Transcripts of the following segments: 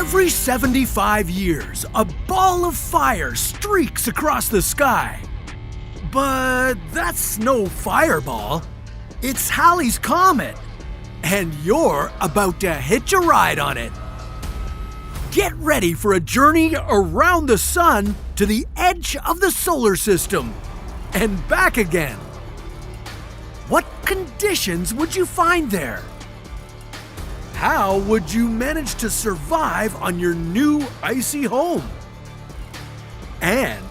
Every 75 years, a ball of fire streaks across the sky. But that's no fireball. It's Halley's Comet. And you're about to hitch a ride on it. Get ready for a journey around the sun to the edge of the solar system and back again. What conditions would you find there? How would you manage to survive on your new icy home? And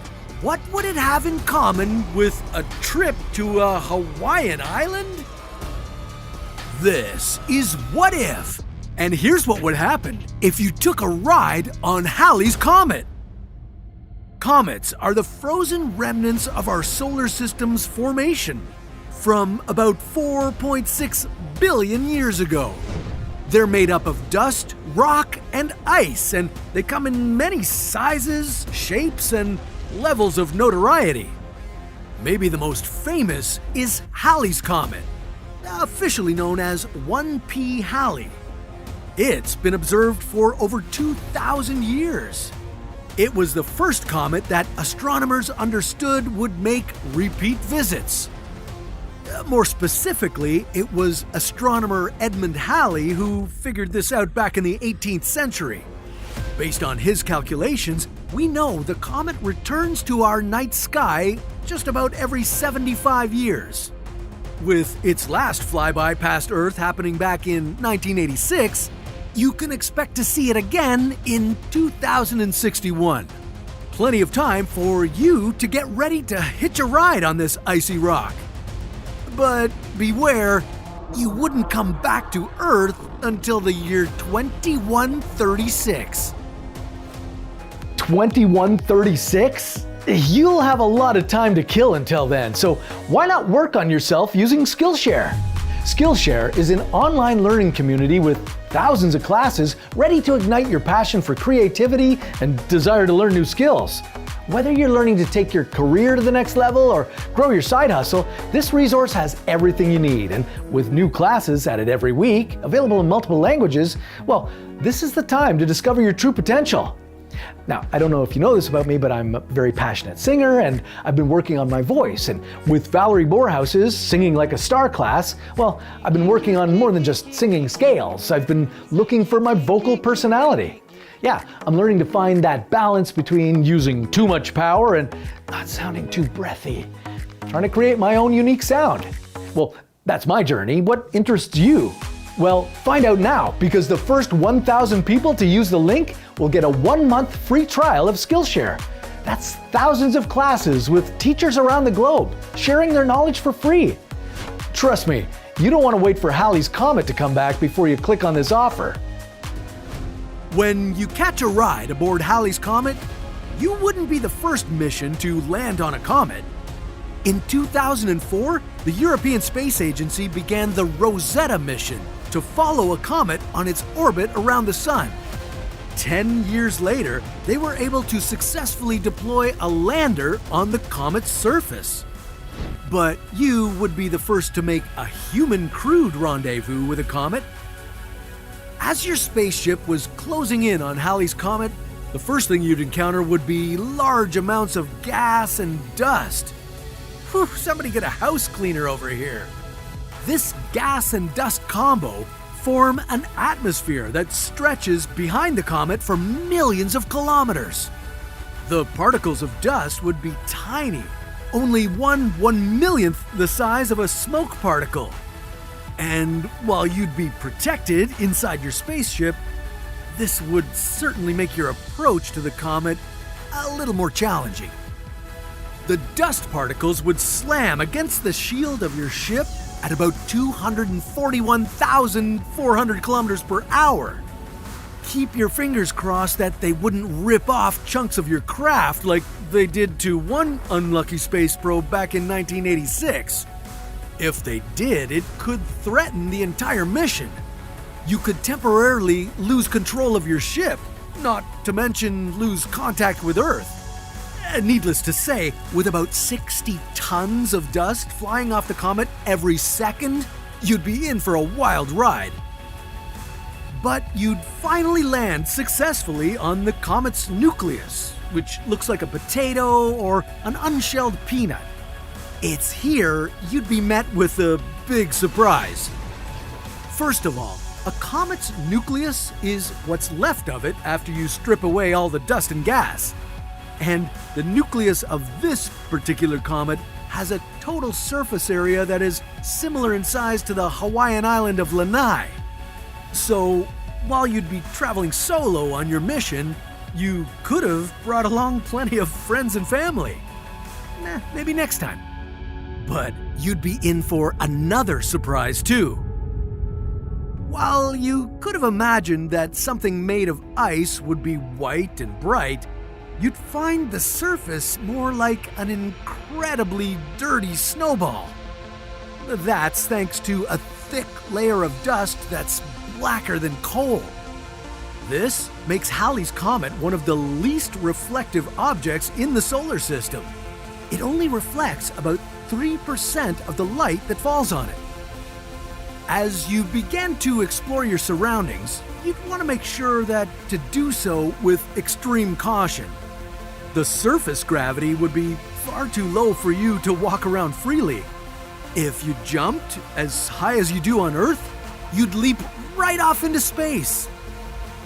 what would it have in common with a trip to a Hawaiian island? This is What If, and here's what would happen if you took a ride on Halley's Comet. Comets are the frozen remnants of our solar system's formation from about 4.6 billion years ago. They're made up of dust, rock, and ice, and they come in many sizes, shapes, and levels of notoriety. Maybe the most famous is Halley's Comet, officially known as 1P Halley. It's been observed for over 2,000 years. It was the first comet that astronomers understood would make repeat visits. More specifically, it was astronomer Edmund Halley who figured this out back in the 18th century. Based on his calculations, we know the comet returns to our night sky just about every 75 years. With its last flyby past Earth happening back in 1986, you can expect to see it again in 2061. Plenty of time for you to get ready to hitch a ride on this icy rock. But beware, you wouldn't come back to Earth until the year 2136. 2136? You'll have a lot of time to kill until then, so why not work on yourself using Skillshare? Skillshare is an online learning community with thousands of classes ready to ignite your passion for creativity and desire to learn new skills. Whether you're learning to take your career to the next level or grow your side hustle, this resource has everything you need. And with new classes added every week, available in multiple languages, well, this is the time to discover your true potential. Now, I don't know if you know this about me, but I'm a very passionate singer and I've been working on my voice. And with Valerie Borehouse's Singing Like a Star class, well, I've been working on more than just singing scales. I've been looking for my vocal personality. Yeah, I'm learning to find that balance between using too much power and not sounding too breathy. Trying to create my own unique sound. Well, that's my journey. What interests you? Well, find out now, because the first 1,000 people to use the link will get a 1-month free trial of Skillshare. That's thousands of classes with teachers around the globe sharing their knowledge for free. Trust me, you don't want to wait for Halley's Comet to come back before you click on this offer. When you catch a ride aboard Halley's Comet, you wouldn't be the first mission to land on a comet. In 2004, the European Space Agency began the Rosetta mission to follow a comet on its orbit around the Sun. 10 years later, they were able to successfully deploy a lander on the comet's surface. But you would be the first to make a human-crewed rendezvous with a comet. As your spaceship was closing in on Halley's Comet, the first thing you'd encounter would be large amounts of gas and dust. Whew, somebody get a house cleaner over here. This gas and dust combo form an atmosphere that stretches behind the comet for millions of kilometers. The particles of dust would be tiny, only 1/1,000,000th the size of a smoke particle. And while you'd be protected inside your spaceship, this would certainly make your approach to the comet a little more challenging. The dust particles would slam against the shield of your ship at about 241,400 kilometers per hour. Keep your fingers crossed that they wouldn't rip off chunks of your craft like they did to one unlucky space probe back in 1986. If they did, it could threaten the entire mission. You could temporarily lose control of your ship, not to mention lose contact with Earth. Needless to say, with about 60 tons of dust flying off the comet every second, you'd be in for a wild ride. But you'd finally land successfully on the comet's nucleus, which looks like a potato or an unshelled peanut. It's here you'd be met with a big surprise. First of all, a comet's nucleus is what's left of it after you strip away all the dust and gas. And the nucleus of this particular comet has a total surface area that is similar in size to the Hawaiian island of Lanai. So, while you'd be traveling solo on your mission, you could have brought along plenty of friends and family. Maybe next time. But you'd be in for another surprise too. While you could have imagined that something made of ice would be white and bright, you'd find the surface more like an incredibly dirty snowball. That's thanks to a thick layer of dust that's blacker than coal. This makes Halley's Comet one of the least reflective objects in the solar system. It only reflects about 3% of the light that falls on it. As you begin to explore your surroundings, you'd want to make sure that to do so with extreme caution. The surface gravity would be far too low for you to walk around freely. If you jumped as high as you do on Earth, you'd leap right off into space.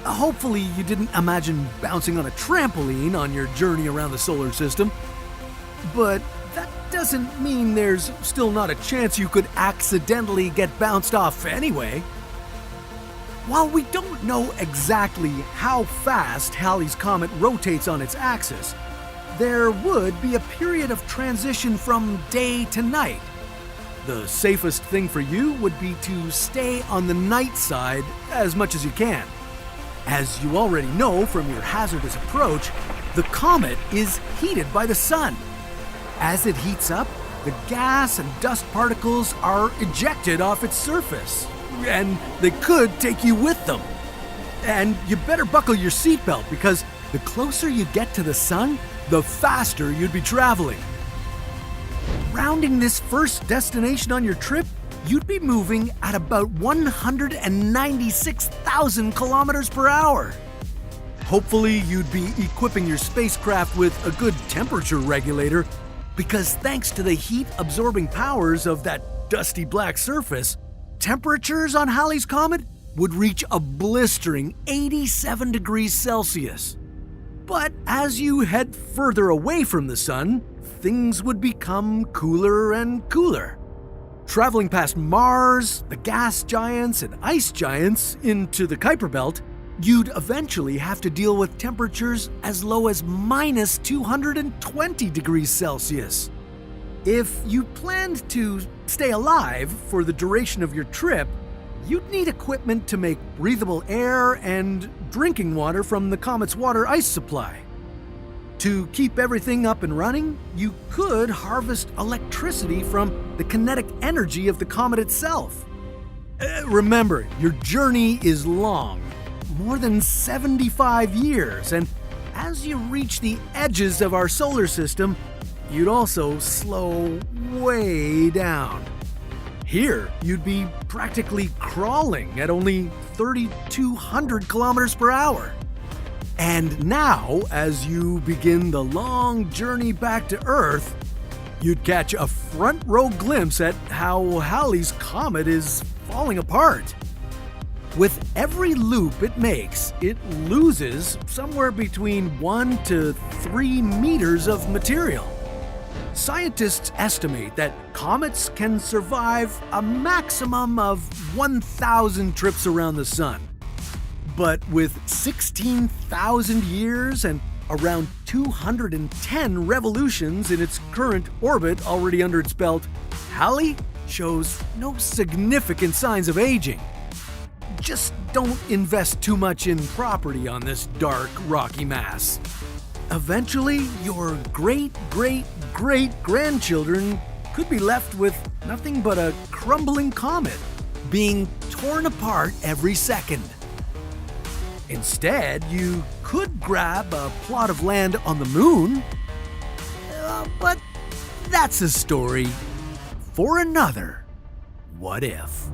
Hopefully you didn't imagine bouncing on a trampoline on your journey around the solar system. But that doesn't mean there's still not a chance you could accidentally get bounced off anyway. While we don't know exactly how fast Halley's Comet rotates on its axis, there would be a period of transition from day to night. The safest thing for you would be to stay on the night side as much as you can. As you already know from your hazardous approach, the comet is heated by the sun. As it heats up, the gas and dust particles are ejected off its surface, and they could take you with them. And you better buckle your seatbelt because the closer you get to the sun, the faster you'd be traveling. Rounding this first destination on your trip, you'd be moving at about 196,000 kilometers per hour. Hopefully, you'd be equipping your spacecraft with a good temperature regulator, because thanks to the heat-absorbing powers of that dusty black surface, temperatures on Halley's Comet would reach a blistering 87 degrees Celsius. But as you head further away from the sun, things would become cooler and cooler. Traveling past Mars, the gas giants, and ice giants into the Kuiper Belt, you'd eventually have to deal with temperatures as low as minus 220 degrees Celsius. If you planned to stay alive for the duration of your trip, you'd need equipment to make breathable air and drinking water from the comet's water ice supply. To keep everything up and running, you could harvest electricity from the kinetic energy of the comet itself. Remember, your journey is long, more than 75 years, and as you reach the edges of our solar system, you'd also slow way down. Here, you'd be practically crawling at only 3,200 kilometers per hour. And now, as you begin the long journey back to Earth, you'd catch a front row glimpse at how Halley's Comet is falling apart. With every loop it makes, it loses somewhere between 1 to 3 meters of material. Scientists estimate that comets can survive a maximum of 1,000 trips around the sun. But with 16,000 years and around 210 revolutions in its current orbit already under its belt, Halley shows no significant signs of aging. Just don't invest too much in property on this dark, rocky mass. Eventually, your great-great-great-grandchildren could be left with nothing but a crumbling comet, being torn apart every second. Instead, you could grab a plot of land on the moon, but that's a story for another What If.